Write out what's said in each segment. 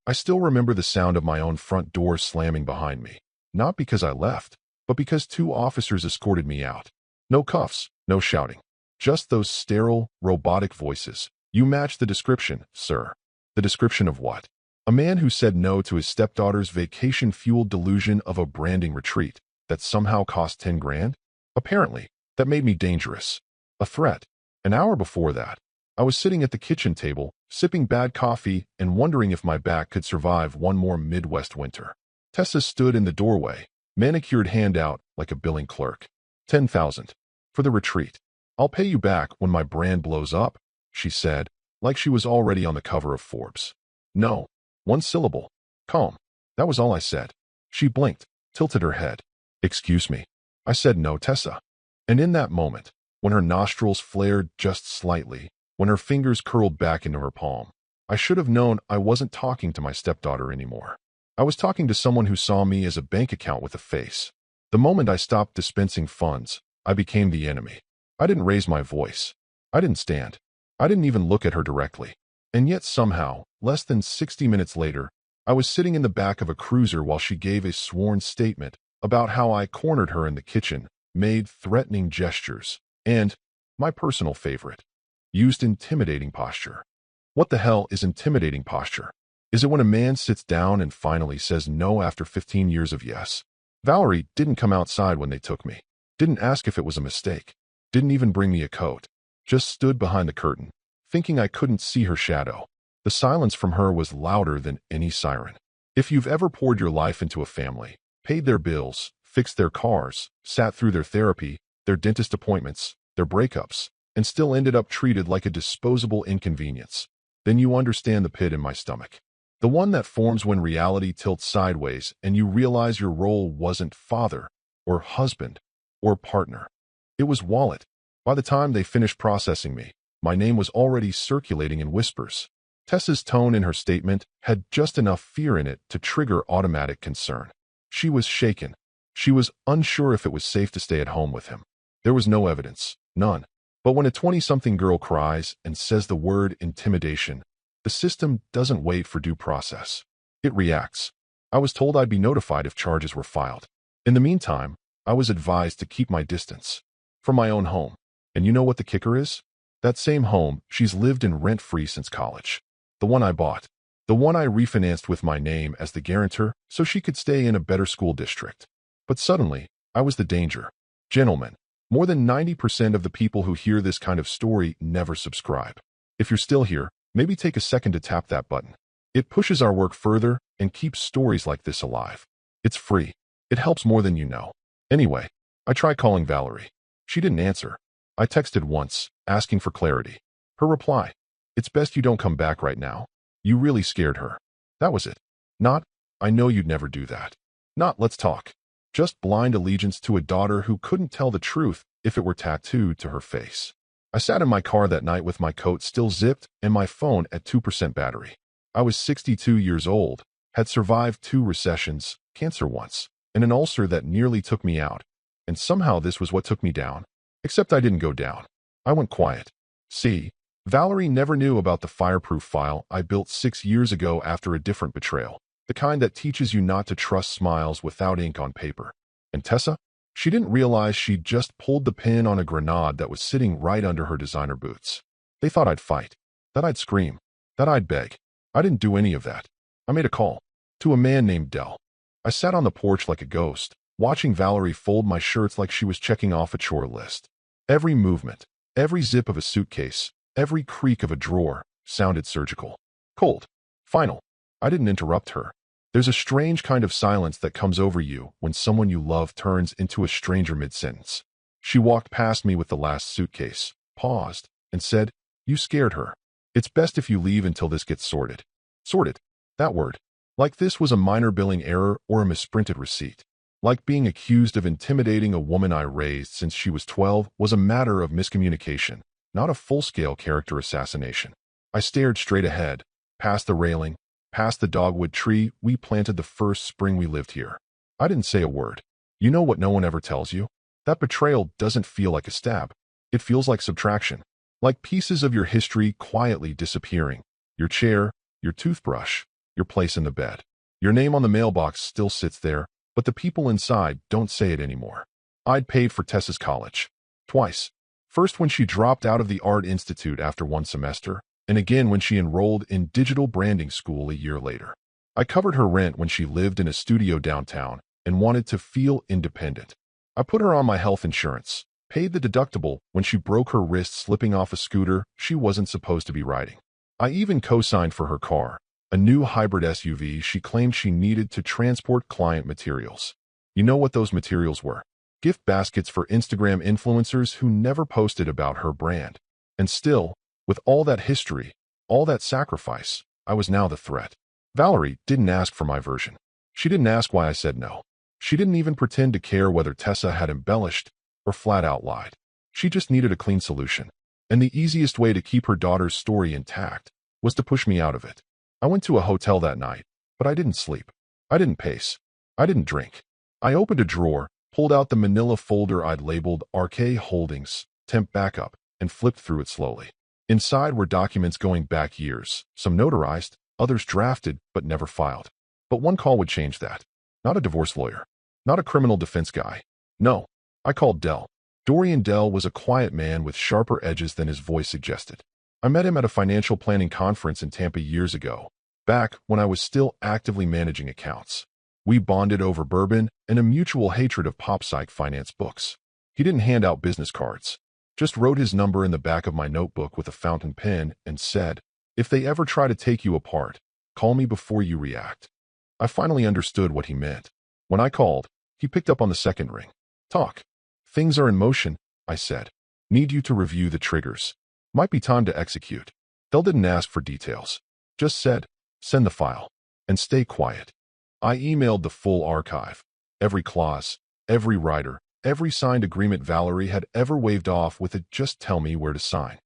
I still remember the sound of my own front door slamming behind me. Not because I left, but because two officers escorted me out. No cuffs, no shouting. Just those sterile, robotic voices. You match the description, sir. The description of what? A man who said no to his stepdaughter's vacation-fueled delusion of a branding retreat that somehow cost 10 grand? Apparently, that made me dangerous. A threat. An hour before that, I was sitting at the kitchen table, sipping bad coffee and wondering if my back could survive one more Midwest winter. Tessa stood in the doorway, manicured hand out like a billing clerk. 10,000. For the retreat. I'll pay you back when my brand blows up, she said, like she was already on the cover of Forbes. No. One syllable. Calm. That was all I said. She blinked, tilted her head. Excuse me. I said no, Tessa. And in that moment, when her nostrils flared just slightly, when her fingers curled back into her palm, I should have known I wasn't talking to my stepdaughter anymore. I was talking to someone who saw me as a bank account with a face. The moment I stopped dispensing funds, I became the enemy. I didn't raise my voice. I didn't stand. I didn't even look at her directly. And yet somehow, less than 60 minutes later, I was sitting in the back of a cruiser while she gave a sworn statement about how I cornered her in the kitchen, made threatening gestures, and, my personal favorite, used intimidating posture. What the hell is intimidating posture? Is it when a man sits down and finally says no after 15 years of yes? Valerie didn't come outside when they took me. Didn't ask if it was a mistake. Didn't even bring me a coat. Just stood behind the curtain, thinking I couldn't see her shadow. The silence from her was louder than any siren. If you've ever poured your life into a family, paid their bills, fixed their cars, sat through their therapy, their dentist appointments, their breakups, and still ended up treated like a disposable inconvenience, then you understand the pit in my stomach. The one that forms when reality tilts sideways and you realize your role wasn't father, or husband, or partner. It was wallet. By the time they finished processing me, my name was already circulating in whispers. Tessa's tone in her statement had just enough fear in it to trigger automatic concern. She was shaken. She was unsure if it was safe to stay at home with him. There was no evidence, none. But when a 20-something girl cries and says the word intimidation, the system doesn't wait for due process. It reacts. I was told I'd be notified if charges were filed. In the meantime, I was advised to keep my distance. From my own home. And you know what the kicker is? That same home she's lived in rent-free since college. The one I bought. The one I refinanced with my name as the guarantor so she could stay in a better school district. But suddenly, I was the danger. Gentlemen, more than 90% of the people who hear this kind of story never subscribe. If you're still here, maybe take a second to tap that button. It pushes our work further and keeps stories like this alive. It's free. It helps more than you know. Anyway, I tried calling Valerie. She didn't answer. I texted once, asking for clarity. Her reply, "It's best you don't come back right now. You really scared her." That was it. Not, "I know you'd never do that." Not, "Let's talk." Just blind allegiance to a daughter who couldn't tell the truth if it were tattooed to her face. I sat in my car that night with my coat still zipped and my phone at 2% battery. I was 62 years old, had survived 2 recessions, cancer once, and an ulcer that nearly took me out. And somehow this was what took me down. Except I didn't go down. I went quiet. See, Valerie never knew about the fireproof file I built 6 years ago after a different betrayal. The kind that teaches you not to trust smiles without ink on paper. And Tessa? She didn't realize she'd just pulled the pin on a grenade that was sitting right under her designer boots. They thought I'd fight, that I'd scream, that I'd beg. I didn't do any of that. I made a call. To a man named Dell. I sat on the porch like a ghost, watching Valerie fold my shirts like she was checking off a chore list. Every movement, every zip of a suitcase, every creak of a drawer sounded surgical. Cold. Final. I didn't interrupt her. There's a strange kind of silence that comes over you when someone you love turns into a stranger mid-sentence. She walked past me with the last suitcase, paused, and said, "You scared her. It's best if you leave until this gets sorted." Sorted. That word. Like this was a minor billing error or a misprinted receipt. Like being accused of intimidating a woman I raised since she was 12 was a matter of miscommunication, not a full-scale character assassination. I stared straight ahead, past the railing, past the dogwood tree we planted the first spring we lived here. I didn't say a word. You know what no one ever tells you? That betrayal doesn't feel like a stab. It feels like subtraction. Like pieces of your history quietly disappearing. Your chair, your toothbrush, your place in the bed. Your name on the mailbox still sits there, but the people inside don't say it anymore. I'd paid for Tessa's college. Twice. First when she dropped out of the Art Institute after one semester, and again when she enrolled in digital branding school a year later. I covered her rent when she lived in a studio downtown and wanted to feel independent. I put her on my health insurance, paid the deductible when she broke her wrist slipping off a scooter she wasn't supposed to be riding. I even co-signed for her car, a new hybrid SUV she claimed she needed to transport client materials. You know what those materials were? Gift baskets for Instagram influencers who never posted about her brand. And still, with all that history, all that sacrifice, I was now the threat. Valerie didn't ask for my version. She didn't ask why I said no. She didn't even pretend to care whether Tessa had embellished or flat out lied. She just needed a clean solution. And the easiest way to keep her daughter's story intact was to push me out of it. I went to a hotel that night, but I didn't sleep. I didn't pace. I didn't drink. I opened a drawer, pulled out the manila folder I'd labeled RK Holdings, Temp Backup, and flipped through it slowly. Inside were documents going back years, some notarized, others drafted but never filed. But one call would change that. Not a divorce lawyer. Not a criminal defense guy. No, I called Dell. Dorian Dell was a quiet man with sharper edges than his voice suggested. I met him at a financial planning conference in Tampa years ago, back when I was still actively managing accounts. We bonded over bourbon and a mutual hatred of pop-psych finance books. He didn't hand out business cards, just wrote his number in the back of my notebook with a fountain pen and said, "If they ever try to take you apart, call me before you react." I finally understood what he meant. When I called, he picked up on the second ring. "Talk. Things are in motion," I said. "Need you to review the triggers. Might be time to execute." Dell didn't ask for details. Just said, "Send the file. And stay quiet." I emailed the full archive. Every clause, every writer, every signed agreement Valerie had ever waved off with a "just tell me where to sign."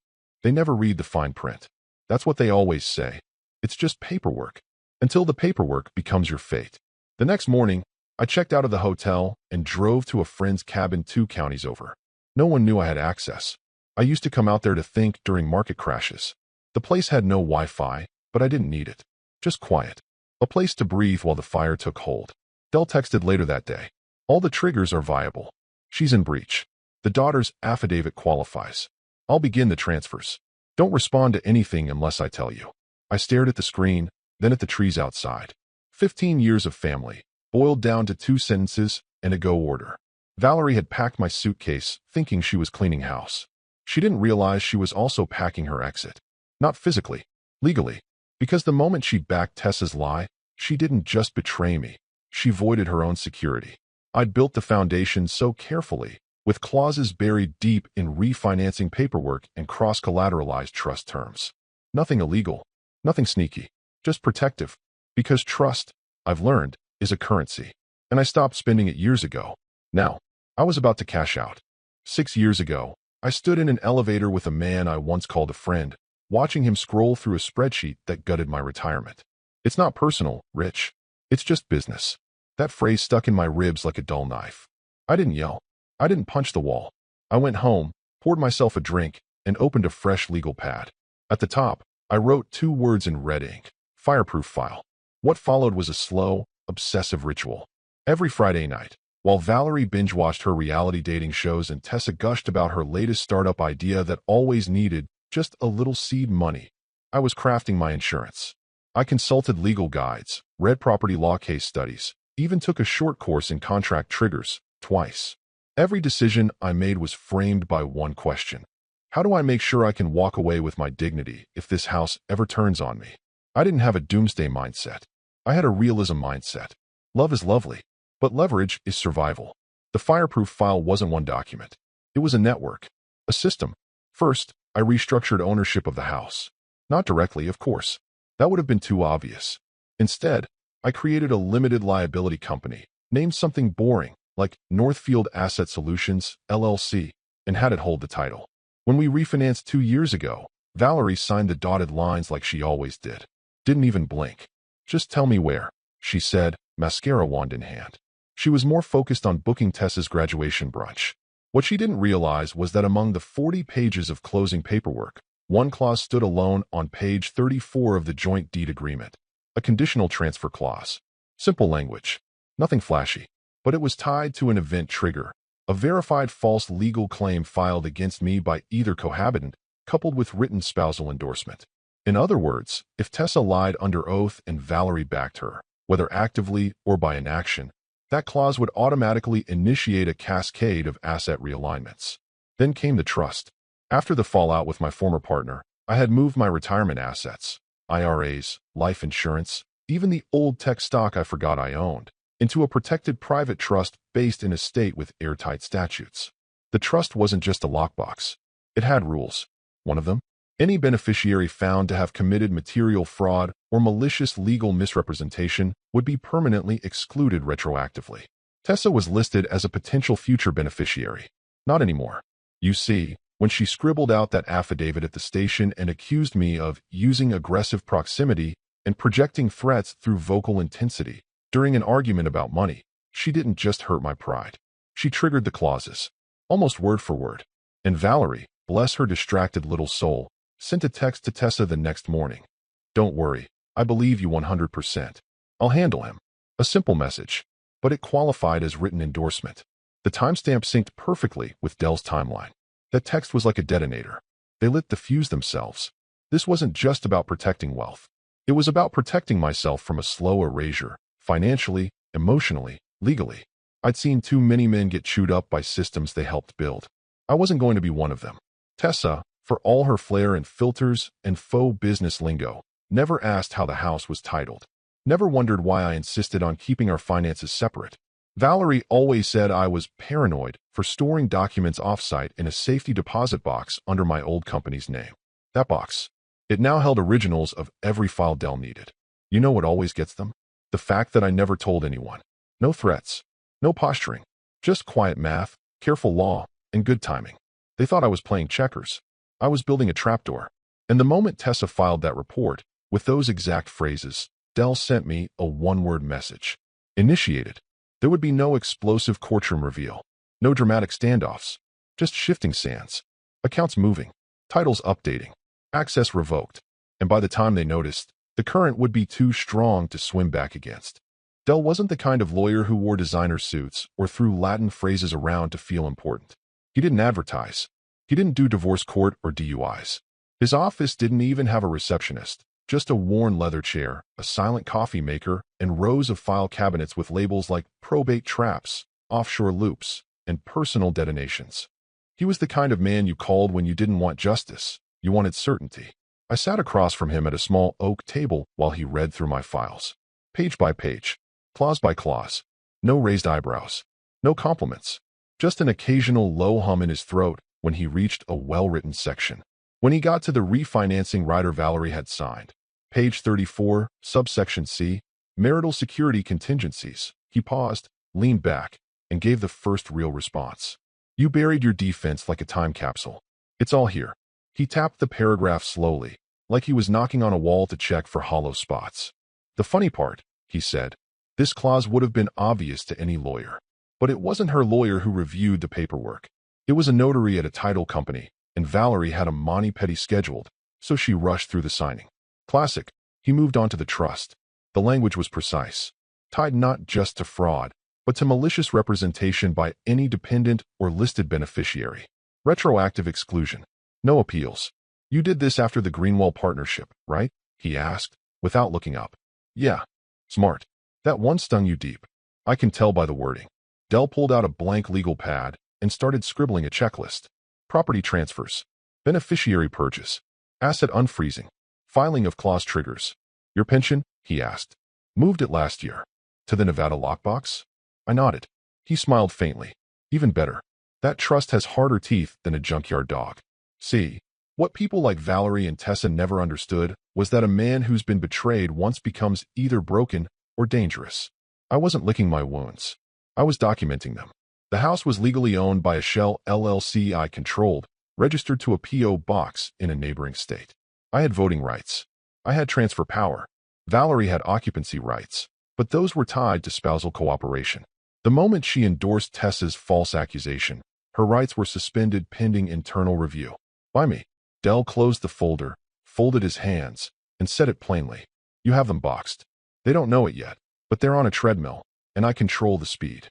They never read the fine print. That's what they always say. It's just paperwork. Until the paperwork becomes your fate. The next morning, I checked out of the hotel and drove to a friend's cabin 2 counties over. No one knew I had access. I used to come out there to think during market crashes. The place had no Wi-Fi, but I didn't need it. Just quiet. A place to breathe while the fire took hold. Dell texted later that day. "All the triggers are viable. She's in breach. The daughter's affidavit qualifies. I'll begin the transfers. Don't respond to anything unless I tell you." I stared at the screen, then at the trees outside. 15 years of family, boiled down to 2 sentences and a go order. Valerie had packed my suitcase, thinking she was cleaning house. She didn't realize she was also packing her exit. Not physically, legally. Because the moment she backed Tessa's lie, she didn't just betray me. She voided her own security. I'd built the foundation so carefully, with clauses buried deep in refinancing paperwork and cross-collateralized trust terms. Nothing illegal, nothing sneaky, just protective. Because trust, I've learned, is a currency. And I stopped spending it years ago. Now, I was about to cash out. 6 years ago, I stood in an elevator with a man I once called a friend, watching him scroll through a spreadsheet that gutted my retirement. "It's not personal, Rich. It's just business." That phrase stuck in my ribs like a dull knife. I didn't yell. I didn't punch the wall. I went home, poured myself a drink, and opened a fresh legal pad. At the top, I wrote 2 words in red ink: fireproof file. What followed was a slow, obsessive ritual. Every Friday night, while Valerie binge-watched her reality dating shows and Tessa gushed about her latest startup idea that always needed just a little seed money, I was crafting my insurance. I consulted legal guides, read property law case studies, even took a short course in contract triggers, twice. Every decision I made was framed by one question. How do I make sure I can walk away with my dignity if this house ever turns on me? I didn't have a doomsday mindset. I had a realism mindset. Love is lovely, but leverage is survival. The fireproof file wasn't one document. It was a network, a system. First, I restructured ownership of the house. Not directly, of course. That would have been too obvious. Instead, I created a limited liability company, named something boring, like Northfield Asset Solutions, LLC, and had it hold the title. When we refinanced 2 years ago, Valerie signed the dotted lines like she always did. Didn't even blink. "Just tell me where," she said, mascara wand in hand. She was more focused on booking Tessa's graduation brunch. What she didn't realize was that among the 40 pages of closing paperwork, one clause stood alone on page 34 of the joint deed agreement. a conditional transfer clause. Simple language. Nothing flashy. But it was tied to an event trigger, a verified false legal claim filed against me by either cohabitant, coupled with written spousal endorsement. In other words, if Tessa lied under oath and Valerie backed her, whether actively or by inaction, that clause would automatically initiate a cascade of asset realignments. Then came the trust. After the fallout with my former partner, I had moved my retirement assets, IRAs, life insurance, even the old tech stock I forgot I owned, into a protected private trust based in a state with airtight statutes. The trust wasn't just a lockbox. It had rules. One of them, any beneficiary found to have committed material fraud or malicious legal misrepresentation would be permanently excluded retroactively. Tessa was listed as a potential future beneficiary. Not anymore. You see, when she scribbled out that affidavit at the station and accused me of using aggressive proximity and projecting threats through vocal intensity during an argument about money, she didn't just hurt my pride. She triggered the clauses, almost word for word. And Valerie, bless her distracted little soul, sent a text to Tessa the next morning. Don't worry, I believe you 100%. I'll handle him. A simple message, but it qualified as written endorsement. The timestamp synced perfectly with Dell's timeline. That text was like a detonator. They lit the fuse themselves. This wasn't just about protecting wealth. It was about protecting myself from a slow erasure, financially, emotionally, legally. I'd seen too many men get chewed up by systems they helped build. I wasn't going to be one of them. Tessa, for all her flair and filters and faux business lingo, never asked how the house was titled. Never wondered why I insisted on keeping our finances separate. Valerie always said I was paranoid for storing documents offsite in a safety deposit box under my old company's name. That box. It now held originals of every file Dell needed. You know what always gets them? The fact that I never told anyone. No threats. No posturing. Just quiet math, careful law, and good timing. They thought I was playing checkers. I was building a trapdoor. And the moment Tessa filed that report, with those exact phrases, Dell sent me a one-word message. Initiated. There would be no explosive courtroom reveal. No dramatic standoffs. Just shifting sands. Accounts moving. Titles updating. Access revoked. And by the time they noticed, the current would be too strong to swim back against. Dell wasn't the kind of lawyer who wore designer suits or threw Latin phrases around to feel important. He didn't advertise. He didn't do divorce court or DUIs. His office didn't even have a receptionist. Just a worn leather chair, a silent coffee maker, and rows of file cabinets with labels like probate traps, offshore loops, and personal detonations. He was the kind of man you called when you didn't want justice. You wanted certainty. I sat across from him at a small oak table while he read through my files. Page by page. Clause by clause. No raised eyebrows. No compliments. Just an occasional low hum in his throat when he reached a well-written section. When he got to the refinancing rider Valerie had signed, page 34, subsection C, marital security contingencies, he paused, leaned back, and gave the first real response. You buried your defense like a time capsule. It's all here. He tapped the paragraph slowly, like he was knocking on a wall to check for hollow spots. The funny part, he said, this clause would have been obvious to any lawyer. But it wasn't her lawyer who reviewed the paperwork. It was a notary at a title company, and Valerie had a mani-pedi scheduled, so she rushed through the signing. Classic. He moved on to the trust. The language was precise, tied not just to fraud, but to malicious representation by any dependent or listed beneficiary. Retroactive exclusion. No appeals. You did this after the Greenwell partnership, right? He asked, without looking up. Yeah. Smart. That one stung you deep. I can tell by the wording. Dell pulled out a blank legal pad and started scribbling a checklist. Property transfers, beneficiary purchase, asset unfreezing, filing of clause triggers. Your pension? He asked. Moved it last year. To the Nevada lockbox? I nodded. He smiled faintly. Even better. That trust has harder teeth than a junkyard dog. See, what people like Valerie and Tessa never understood was that a man who's been betrayed once becomes either broken or dangerous. I wasn't licking my wounds. I was documenting them. The house was legally owned by a shell LLC I controlled, registered to a P.O. box in a neighboring state. I had voting rights. I had transfer power. Valerie had occupancy rights, but those were tied to spousal cooperation. The moment she endorsed Tessa's false accusation, her rights were suspended pending internal review. By me. Dell closed the folder, folded his hands, and said it plainly. You have them boxed. They don't know it yet, but they're on a treadmill, and I control the speed.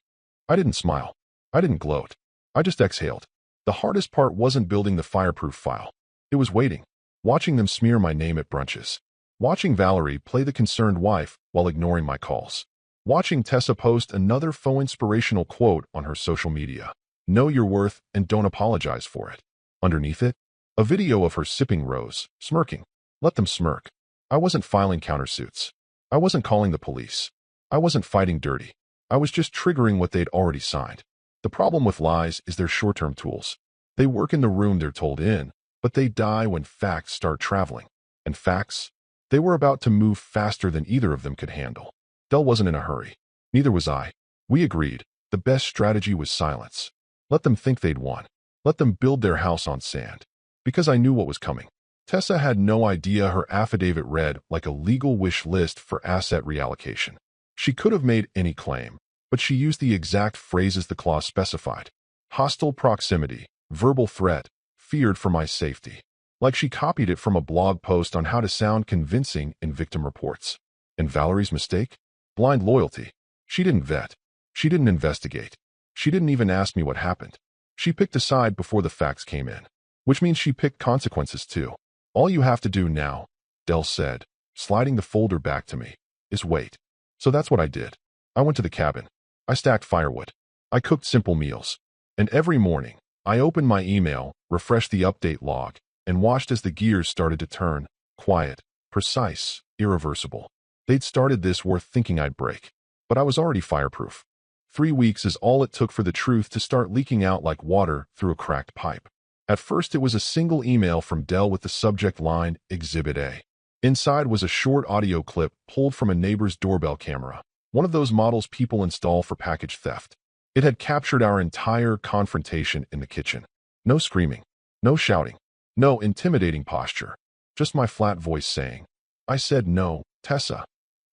I didn't smile. I didn't gloat. I just exhaled. The hardest part wasn't building the fireproof file. It was waiting, watching them smear my name at brunches, watching Valerie play the concerned wife while ignoring my calls, watching Tessa post another faux inspirational quote on her social media. Know your worth and don't apologize for it. Underneath it, a video of her sipping rose, smirking. Let them smirk. I wasn't filing countersuits. I wasn't calling the police. I wasn't fighting dirty. I was just triggering what they'd already signed. The problem with lies is they're short-term tools. They work in the room they're told in, but they die when facts start traveling. And facts? They were about to move faster than either of them could handle. Dell wasn't in a hurry. Neither was I. We agreed. The best strategy was silence. Let them think they'd won. Let them build their house on sand. Because I knew what was coming. Tessa had no idea her affidavit read like a legal wish list for asset reallocation. She could have made any claim, but she used the exact phrases the clause specified. Hostile proximity, verbal threat, feared for my safety. Like she copied it from a blog post on how to sound convincing in victim reports. And Valerie's mistake? Blind loyalty. She didn't vet. She didn't investigate. She didn't even ask me what happened. She picked a side before the facts came in. Which means she picked consequences too. All you have to do now, Dell said, sliding the folder back to me, is wait. So that's what I did. I went to the cabin. I stacked firewood. I cooked simple meals. And every morning, I opened my email, refreshed the update log, and watched as the gears started to turn, quiet, precise, irreversible. They'd started this worth thinking I'd break. But I was already fireproof. 3 weeks is all it took for the truth to start leaking out like water through a cracked pipe. At first, it was a single email from Dell with the subject line, Exhibit A. Inside was a short audio clip pulled from a neighbor's doorbell camera, one of those models people install for package theft. It had captured our entire confrontation in the kitchen. No screaming, no shouting, no intimidating posture, just my flat voice saying, I said no, Tessa,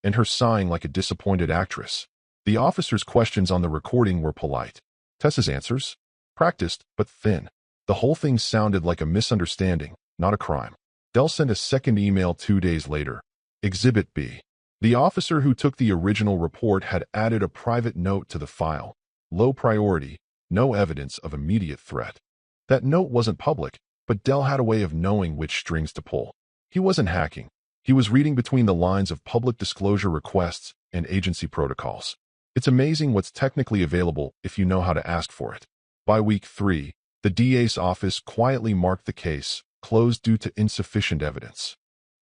and her sighing like a disappointed actress. The officer's questions on the recording were polite. Tessa's answers? Practiced, but thin. The whole thing sounded like a misunderstanding, not a crime. Dell sent a second email 2 days later. Exhibit B. The officer who took the original report had added a private note to the file. Low priority, no evidence of immediate threat. That note wasn't public, but Dell had a way of knowing which strings to pull. He wasn't hacking. He was reading between the lines of public disclosure requests and agency protocols. It's amazing what's technically available if you know how to ask for it. By week 3, the DA's office quietly marked the case closed due to insufficient evidence.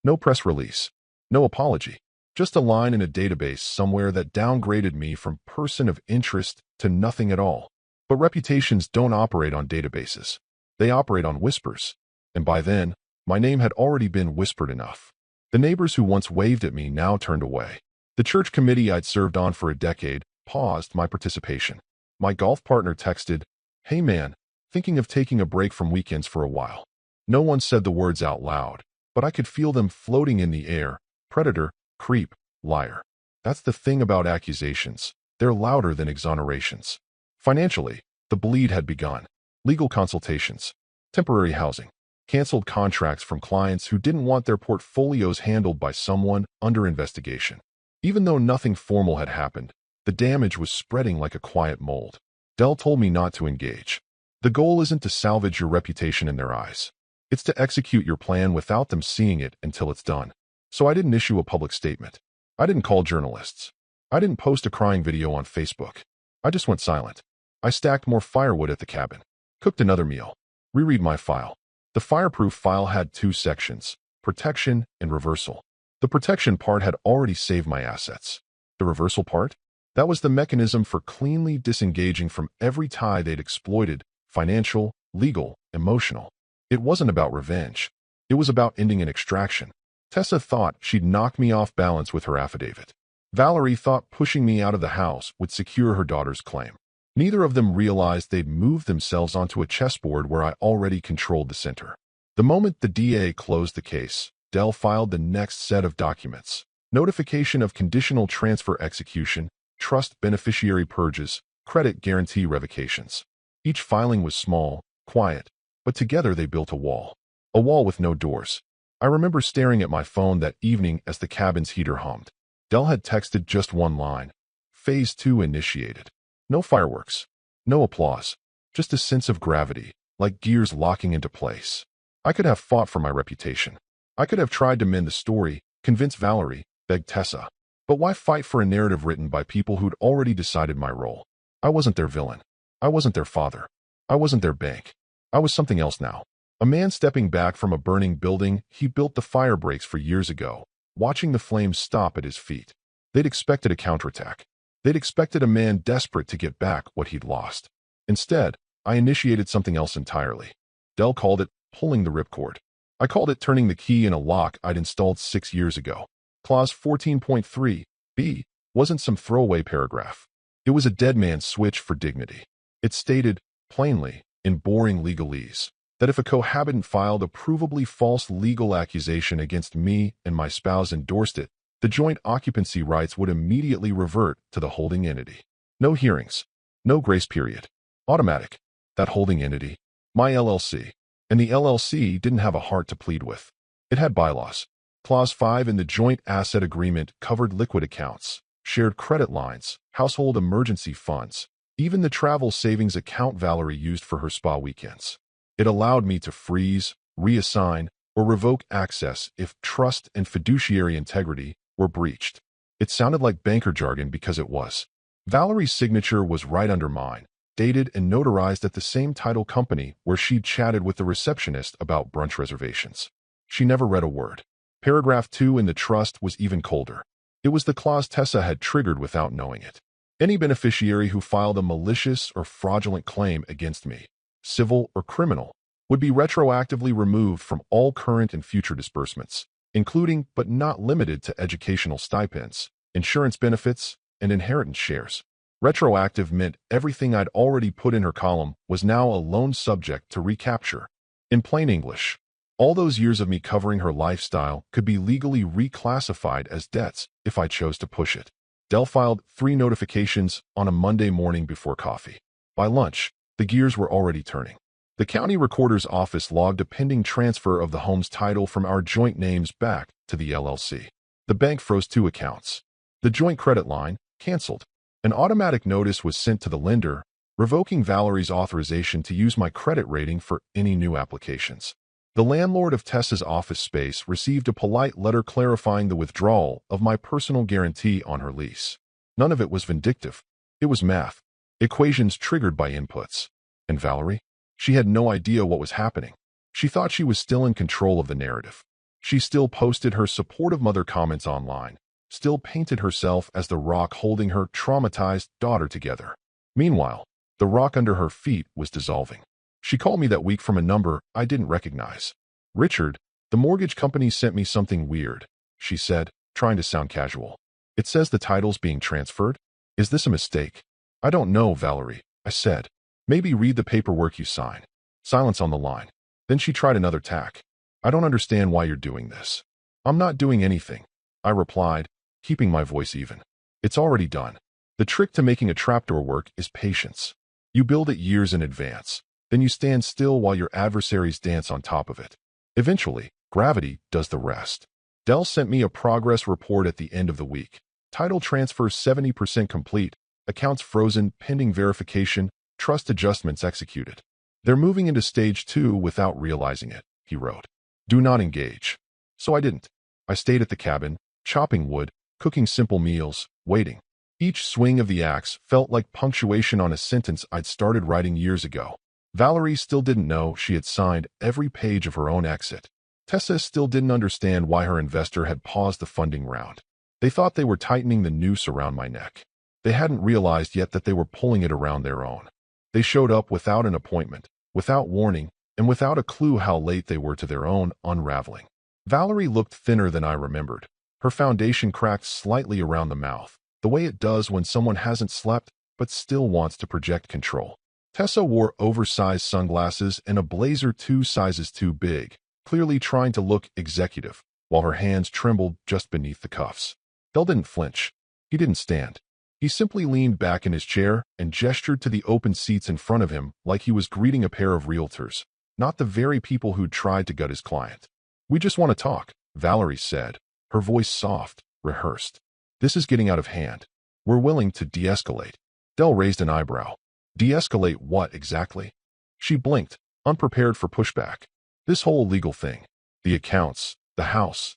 No press release. No apology. Just a line in a database somewhere that downgraded me from person of interest to nothing at all. But reputations don't operate on databases. They operate on whispers. And by then, my name had already been whispered enough. The neighbors who once waved at me now turned away. The church committee I'd served on for a decade paused my participation. My golf partner texted, Hey man, thinking of taking a break from weekends for a while. No one said the words out loud, but I could feel them floating in the air. Predator, creep, liar. That's the thing about accusations. They're louder than exonerations. Financially, the bleed had begun. Legal consultations, temporary housing, canceled contracts from clients who didn't want their portfolios handled by someone under investigation. Even though nothing formal had happened, the damage was spreading like a quiet mold. Dell told me not to engage. The goal isn't to salvage your reputation in their eyes. It's to execute your plan without them seeing it until it's done. So I didn't issue a public statement. I didn't call journalists. I didn't post a crying video on Facebook. I just went silent. I stacked more firewood at the cabin. Cooked another meal. Reread my file. The fireproof file had 2 sections, protection and reversal. The protection part had already saved my assets. The reversal part? That was the mechanism for cleanly disengaging from every tie they'd exploited, financial, legal, emotional. It wasn't about revenge. It was about ending an extraction. Tessa thought she'd knock me off balance with her affidavit. Valerie thought pushing me out of the house would secure her daughter's claim. Neither of them realized they'd moved themselves onto a chessboard where I already controlled the center. The moment the DA closed the case, Dell filed the next set of documents. Notification of conditional transfer execution, trust beneficiary purges, credit guarantee revocations. Each filing was small, quiet, but together they built a wall. A wall with no doors. I remember staring at my phone that evening as the cabin's heater hummed. Dell had texted just one line. Phase 2 initiated. No fireworks. No applause. Just a sense of gravity, like gears locking into place. I could have fought for my reputation. I could have tried to mend the story, convince Valerie, beg Tessa. But why fight for a narrative written by people who'd already decided my role? I wasn't their villain. I wasn't their father. I wasn't their bank. I was something else now. A man stepping back from a burning building he built the fire breaks for years ago, watching the flames stop at his feet. They'd expected a counterattack. They'd expected a man desperate to get back what he'd lost. Instead, I initiated something else entirely. Dell called it pulling the ripcord. I called it turning the key in a lock I'd installed 6 years ago. Clause 14.3b wasn't some throwaway paragraph. It was a dead man's switch for dignity. It stated, plainly, in boring legalese, that if a cohabitant filed a provably false legal accusation against me and my spouse endorsed it, the joint occupancy rights would immediately revert to the holding entity. No hearings. No grace period. Automatic. That holding entity. My LLC. And the LLC didn't have a heart to plead with. It had bylaws. Clause 5 in the joint asset agreement covered liquid accounts, shared credit lines, household emergency funds, even the travel savings account Valerie used for her spa weekends. It allowed me to freeze, reassign, or revoke access if trust and fiduciary integrity were breached. It sounded like banker jargon because it was. Valerie's signature was right under mine, dated and notarized at the same title company where she'd chatted with the receptionist about brunch reservations. She never read a word. Paragraph 2 in the trust was even colder. It was the clause Tessa had triggered without knowing it. Any beneficiary who filed a malicious or fraudulent claim against me, civil or criminal, would be retroactively removed from all current and future disbursements, including but not limited to educational stipends, insurance benefits, and inheritance shares. Retroactive meant everything I'd already put in her column was now a lone subject to recapture. In plain English, all those years of me covering her lifestyle could be legally reclassified as debts if I chose to push it. Dell filed 3 notifications on a Monday morning before coffee. By lunch, the gears were already turning. The county recorder's office logged a pending transfer of the home's title from our joint names back to the LLC. The bank froze 2 accounts. The joint credit line, canceled. An automatic notice was sent to the lender, revoking Valerie's authorization to use my credit rating for any new applications. The landlord of Tessa's office space received a polite letter clarifying the withdrawal of my personal guarantee on her lease. None of it was vindictive. It was math. Equations triggered by inputs. And Valerie? She had no idea what was happening. She thought she was still in control of the narrative. She still posted her supportive mother comments online, still painted herself as the rock holding her traumatized daughter together. Meanwhile, the rock under her feet was dissolving. She called me that week from a number I didn't recognize. "Richard, the mortgage company sent me something weird," she said, trying to sound casual. "It says the title's being transferred. Is this a mistake?" "I don't know, Valerie," I said. "Maybe read the paperwork you sign." Silence on the line. Then she tried another tack. "I don't understand why you're doing this." "I'm not doing anything," I replied, keeping my voice even. "It's already done. The trick to making a trapdoor work is patience. You build it years in advance. Then you stand still while your adversaries dance on top of it. Eventually, gravity does the rest. Dell sent me a progress report at the end of the week. Title transfer 70% complete, accounts frozen pending verification, trust adjustments executed. "They're moving into stage 2 without realizing it," he wrote. "Do not engage." So I didn't. I stayed at the cabin, chopping wood, cooking simple meals, waiting. Each swing of the axe felt like punctuation on a sentence I'd started writing years ago. Valerie still didn't know she had signed every page of her own exit. Tessa still didn't understand why her investor had paused the funding round. They thought they were tightening the noose around my neck. They hadn't realized yet that they were pulling it around their own. They showed up without an appointment, without warning, and without a clue how late they were to their own unraveling. Valerie looked thinner than I remembered. Her foundation cracked slightly around the mouth, the way it does when someone hasn't slept but still wants to project control. Tessa wore oversized sunglasses and a blazer 2 sizes too big, clearly trying to look executive, while her hands trembled just beneath the cuffs. Dell didn't flinch. He didn't stand. He simply leaned back in his chair and gestured to the open seats in front of him like he was greeting a pair of realtors, not the very people who'd tried to gut his client. We just want to talk, Valerie said, her voice soft, rehearsed. This is getting out of hand. We're willing to de-escalate. Dell raised an eyebrow. De-escalate what exactly? She blinked, unprepared for pushback. This whole legal thing. The accounts, the house,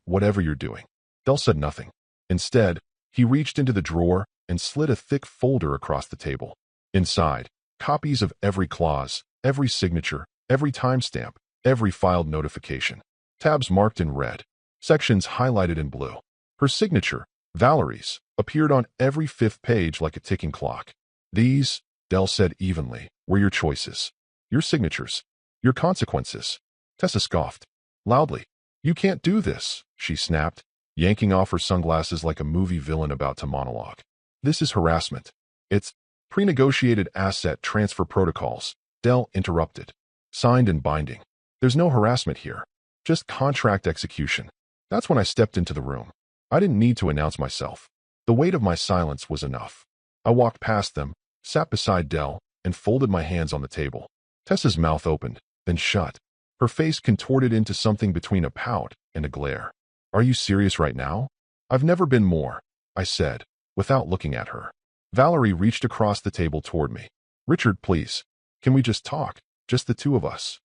whatever you're doing. Dell said nothing. Instead, he reached into the drawer and slid a thick folder across the table. Inside, copies of every clause, every signature, every timestamp, every filed notification. Tabs marked in red. Sections highlighted in blue. Her signature, Valerie's, appeared on every fifth page like a ticking clock. These, Dell said evenly, were your choices. Your signatures. Your consequences. Tessa scoffed. Loudly. You can't do this, she snapped, yanking off her sunglasses like a movie villain about to monologue. This is harassment. It's pre-negotiated asset transfer protocols, Dell interrupted. Signed and binding. There's no harassment here. Just contract execution. That's when I stepped into the room. I didn't need to announce myself. The weight of my silence was enough. I walked past them, sat beside Dell, and folded my hands on the table. Tessa's mouth opened, then shut. Her face contorted into something between a pout and a glare. Are you serious right now? I've never been more, I said, without looking at her. Valerie reached across the table toward me. Richard, please. Can we just talk? Just the two of us.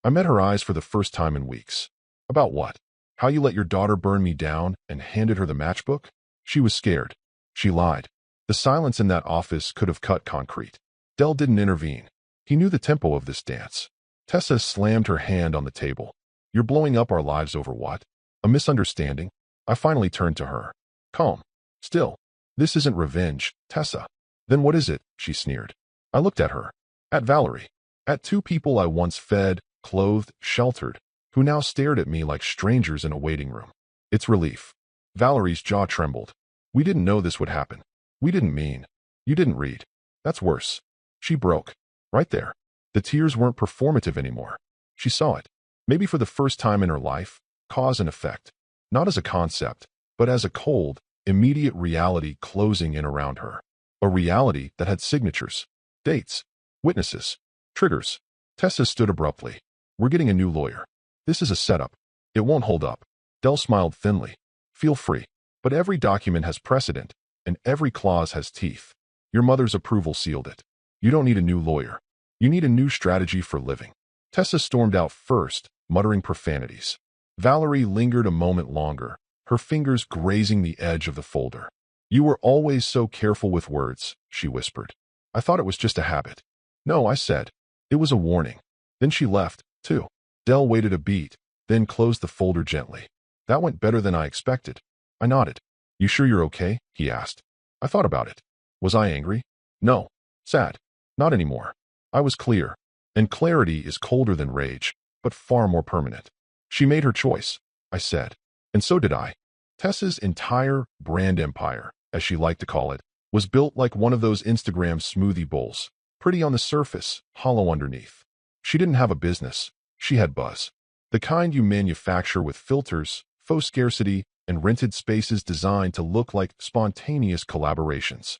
I met her eyes for the first time in weeks. About what? How you let your daughter burn me down and handed her the matchbook? She was scared. She lied. The silence in that office could have cut concrete. Dell didn't intervene. He knew the tempo of this dance. Tessa slammed her hand on the table. You're blowing up our lives over what? A misunderstanding? I finally turned to her. Calm. Still. This isn't revenge, Tessa. Then what is it? She sneered. I looked at her. At Valerie. At two people I once fed, clothed, sheltered, who now stared at me like strangers in a waiting room. It's relief. Valerie's jaw trembled. We didn't know this would happen. We didn't mean. You didn't read. That's worse. She broke. Right there. The tears weren't performative anymore. She saw it. Maybe for the first time in her life, cause and effect. Not as a concept, but as a cold, immediate reality closing in around her. A reality that had signatures, dates, witnesses, triggers. Tessa stood abruptly. We're getting a new lawyer. This is a setup. It won't hold up. Dell smiled thinly. Feel free. But every document has precedent, and every clause has teeth. Your mother's approval sealed it. You don't need a new lawyer. You need a new strategy for living. Tessa stormed out first, muttering profanities. Valerie lingered a moment longer, her fingers grazing the edge of the folder. You were always so careful with words, she whispered. I thought it was just a habit. No, I said. It was a warning. Then she left, too. Dell waited a beat, then closed the folder gently. That went better than I expected. I nodded. You sure you're okay? He asked. I thought about it. Was I angry? No. Sad. Not anymore. I was clear. And clarity is colder than rage, but far more permanent. She made her choice, I said. And so did I. Tessa's entire brand empire, as she liked to call it, was built like one of those Instagram smoothie bowls. Pretty on the surface, hollow underneath. She didn't have a business. She had buzz. The kind you manufacture with filters, faux scarcity, and rented spaces designed to look like spontaneous collaborations.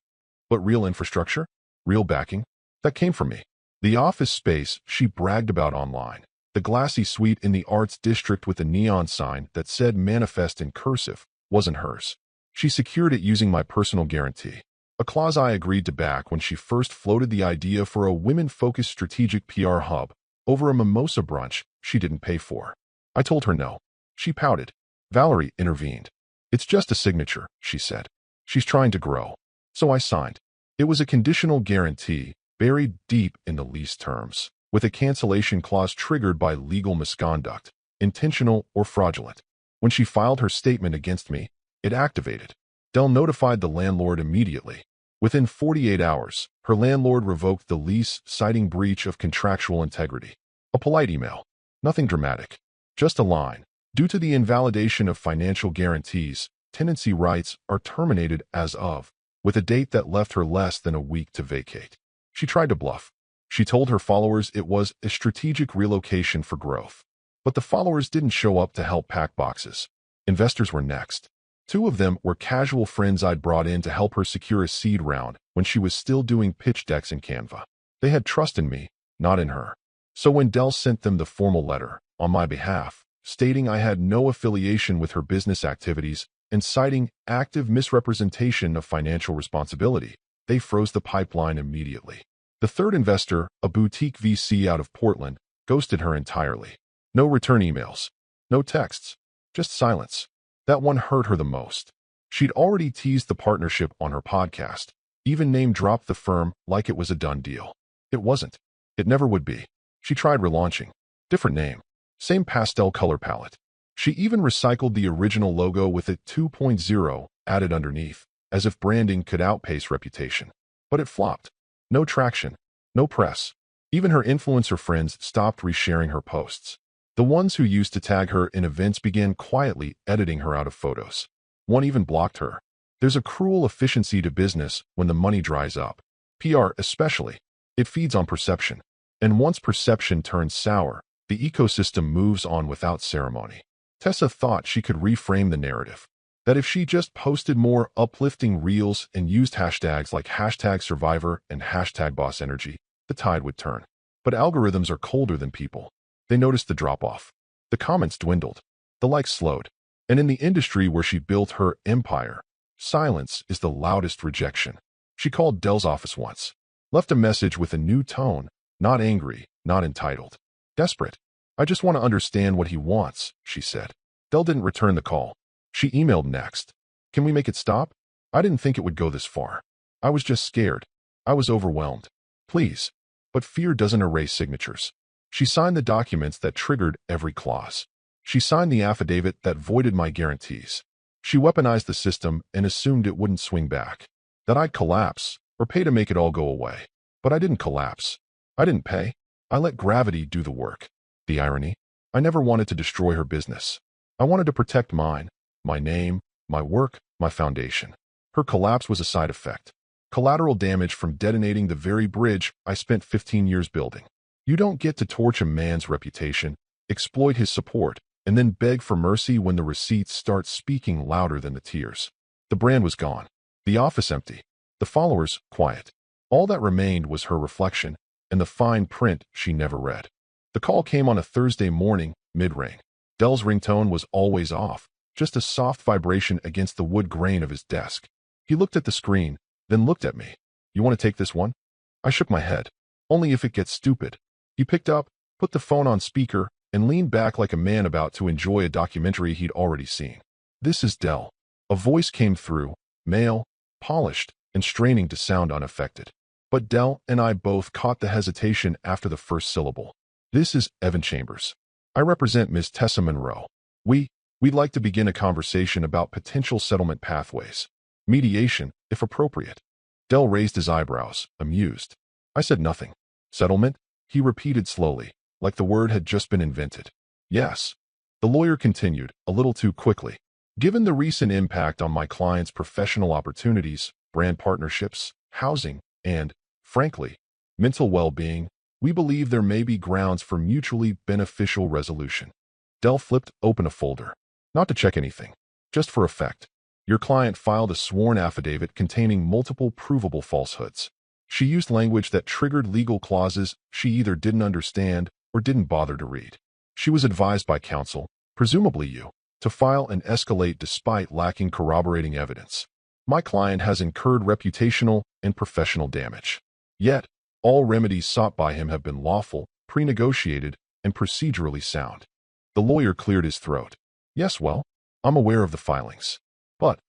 But real infrastructure? Real backing? That came from me. The office space she bragged about online. The glassy suite in the arts district with a neon sign that said manifest in cursive wasn't hers. She secured it using my personal guarantee. A clause I agreed to back when she first floated the idea for a women-focused strategic PR hub over a mimosa brunch she didn't pay for. I told her no. She pouted. Valerie intervened. It's just a signature, she said. She's trying to grow. So I signed. It was a conditional guarantee buried deep in the lease terms, with a cancellation clause triggered by legal misconduct, intentional or fraudulent. When she filed her statement against me, it activated. Dell notified the landlord immediately. Within 48 hours, her landlord revoked the lease, citing breach of contractual integrity. A polite email. Nothing dramatic. Just a line. Due to the invalidation of financial guarantees, tenancy rights are terminated as of, with a date that left her less than a week to vacate. She tried to bluff. She told her followers it was a strategic relocation for growth. But the followers didn't show up to help pack boxes. Investors were next. Two of them were casual friends I'd brought in to help her secure a seed round when she was still doing pitch decks in Canva. They had trust in me, not in her. So when Dell sent them the formal letter, on my behalf, stating I had no affiliation with her business activities and citing active misrepresentation of financial responsibility. They froze the pipeline immediately. The third investor, a boutique VC out of Portland, ghosted her entirely. No return emails. No texts. Just silence. That one hurt her the most. She'd already teased the partnership on her podcast, even name-dropped the firm like it was a done deal. It wasn't. It never would be. She tried relaunching. Different name. Same pastel color palette. She even recycled the original logo with it 2.0 added underneath, as if branding could outpace reputation. But it flopped. No traction. No press. Even her influencer friends stopped resharing her posts. The ones who used to tag her in events began quietly editing her out of photos. One even blocked her. There's a cruel efficiency to business when the money dries up. PR especially. It feeds on perception. And once perception turns sour, the ecosystem moves on without ceremony. Tessa thought she could reframe the narrative. That if she just posted more uplifting reels and used hashtags like #Survivor and #BossEnergy, the tide would turn. But algorithms are colder than people. They noticed the drop-off. The comments dwindled. The likes slowed. And in the industry where she built her empire, silence is the loudest rejection. She called Dell's office once. Left a message with a new tone, not angry, not entitled. Desperate. I just want to understand what he wants, she said. Dell didn't return the call. She emailed next. Can we make it stop? I didn't think it would go this far. I was just scared. I was overwhelmed. Please. But fear doesn't erase signatures. She signed the documents that triggered every clause. She signed the affidavit that voided my guarantees. She weaponized the system and assumed it wouldn't swing back. That I'd collapse or pay to make it all go away. But I didn't collapse. I didn't pay. I let gravity do the work. The irony? I never wanted to destroy her business. I wanted to protect mine, my name, my work, my foundation. Her collapse was a side effect. Collateral damage from detonating the very bridge I spent 15 years building. You don't get to torch a man's reputation, exploit his support, and then beg for mercy when the receipts start speaking louder than the tears. The brand was gone. The office empty. The followers quiet. All that remained was her reflection and the fine print she never read. The call came on a Thursday morning, mid-ring. Dell's ringtone was always off, just a soft vibration against the wood grain of his desk. He looked at the screen, then looked at me. You want to take this one? I shook my head. Only if it gets stupid. He picked up, put the phone on speaker, and leaned back like a man about to enjoy a documentary he'd already seen. This is Dell. A voice came through, male, polished, and straining to sound unaffected. But Dell and I both caught the hesitation after the first syllable. This is Evan Chambers. I represent Ms. Tessa Monroe. We'd like to begin a conversation about potential settlement pathways. Mediation, if appropriate. Dell raised his eyebrows, amused. I said nothing. Settlement? He repeated slowly, like the word had just been invented. Yes. The lawyer continued, a little too quickly. Given the recent impact on my client's professional opportunities, brand partnerships, housing, and, frankly, mental well-being, we believe there may be grounds for mutually beneficial resolution. Dell flipped open a folder. Not to check anything. Just for effect. Your client filed a sworn affidavit containing multiple provable falsehoods. She used language that triggered legal clauses she either didn't understand or didn't bother to read. She was advised by counsel, presumably you, to file and escalate despite lacking corroborating evidence. My client has incurred reputational and professional damage. Yet, all remedies sought by him have been lawful, pre-negotiated, and procedurally sound. The lawyer cleared his throat. Yes, well, I'm aware of the filings. But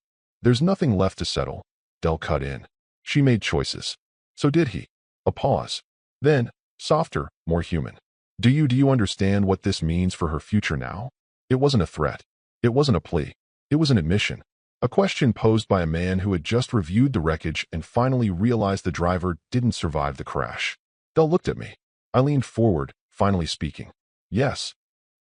there's nothing left to settle. Dell cut in. She made choices. So did he. A pause. Then, softer, more human. Do you understand what this means for her future now? It wasn't a threat. It wasn't a plea. It was an admission. A question posed by a man who had just reviewed the wreckage and finally realized the driver didn't survive the crash. Dell looked at me. I leaned forward, finally speaking. Yes.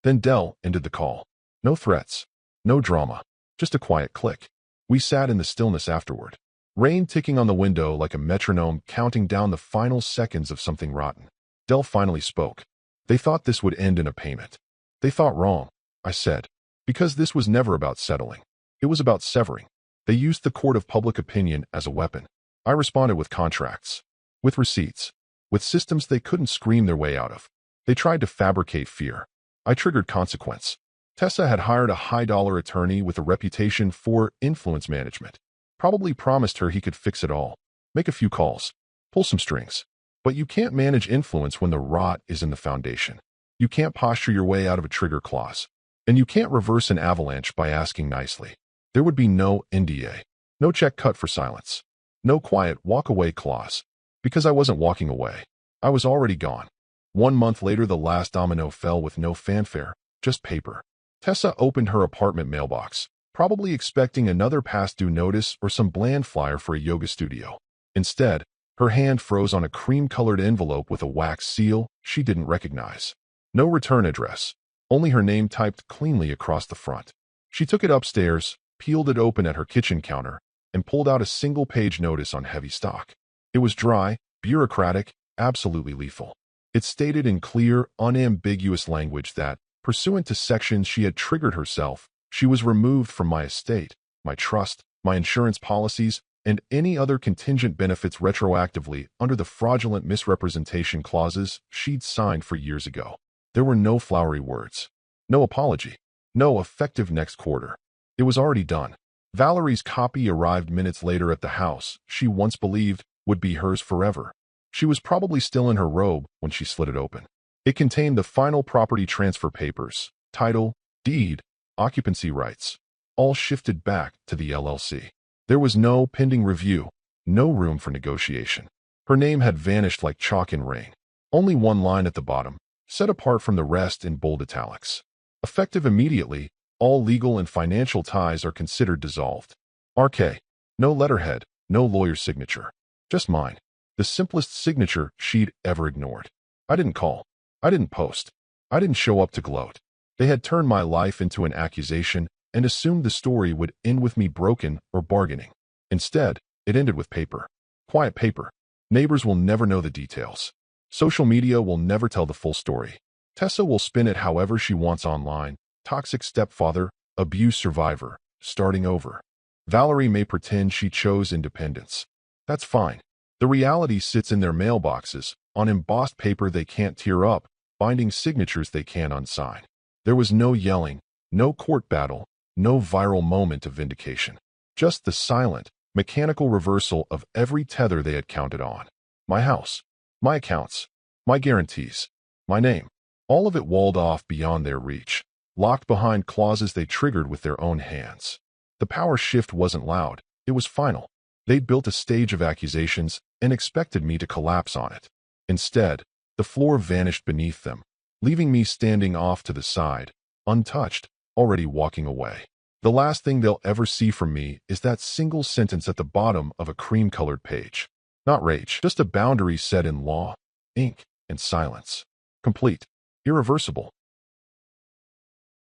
Then Dell ended the call. No threats. No drama. Just a quiet click. We sat in the stillness afterward. Rain ticking on the window like a metronome counting down the final seconds of something rotten. Dell finally spoke. They thought this would end in a payment. They thought wrong, I said. Because this was never about settling. It was about severing. They used the court of public opinion as a weapon. I responded with contracts. With receipts. With systems they couldn't scream their way out of. They tried to fabricate fear. I triggered consequence. Tessa had hired a high-dollar attorney with a reputation for influence management. Probably promised her he could fix it all. Make a few calls. Pull some strings. But you can't manage influence when the rot is in the foundation. You can't posture your way out of a trigger clause. And you can't reverse an avalanche by asking nicely. There would be no NDA. No check cut for silence. No quiet walk-away clause. Because I wasn't walking away. I was already gone. 1 month later, the last domino fell with no fanfare, just paper. Tessa opened her apartment mailbox, probably expecting another past due notice or some bland flyer for a yoga studio. Instead, her hand froze on a cream-colored envelope with a wax seal she didn't recognize. No return address, only her name typed cleanly across the front. She took it upstairs, peeled it open at her kitchen counter, and pulled out a single-page notice on heavy stock. It was dry, bureaucratic, absolutely lethal. It stated in clear, unambiguous language that, pursuant to sections she had triggered herself, she was removed from my estate, my trust, my insurance policies, and any other contingent benefits retroactively under the fraudulent misrepresentation clauses she'd signed for years ago. There were no flowery words. No apology. No effective next quarter. It was already done. Valerie's copy arrived minutes later at the house she once believed would be hers forever. She was probably still in her robe when she slid it open. It contained the final property transfer papers, title, deed, occupancy rights, all shifted back to the LLC. There was no pending review, no room for negotiation. Her name had vanished like chalk in rain. Only one line at the bottom, set apart from the rest in bold italics. Effective immediately, all legal and financial ties are considered dissolved. RK. No letterhead, no lawyer's signature. Just mine. The simplest signature she'd ever ignored. I didn't call. I didn't post. I didn't show up to gloat. They had turned my life into an accusation and assumed the story would end with me broken or bargaining. Instead, it ended with paper. Quiet paper. Neighbors will never know the details. Social media will never tell the full story. Tessa will spin it however she wants online. Toxic stepfather, abuse survivor, starting over. Valerie may pretend she chose independence. That's fine. The reality sits in their mailboxes, on embossed paper they can't tear up, binding signatures they can't unsign. There was no yelling, no court battle, no viral moment of vindication. Just the silent, mechanical reversal of every tether they had counted on. My house, my accounts, my guarantees, my name. All of it walled off beyond their reach, locked behind clauses they triggered with their own hands. The power shift wasn't loud, it was final. They'd built a stage of accusations and expected me to collapse on it. Instead, the floor vanished beneath them, leaving me standing off to the side, untouched, already walking away. The last thing they'll ever see from me is that single sentence at the bottom of a cream-colored page. Not rage, just a boundary set in law, ink, and silence. Complete. Irreversible.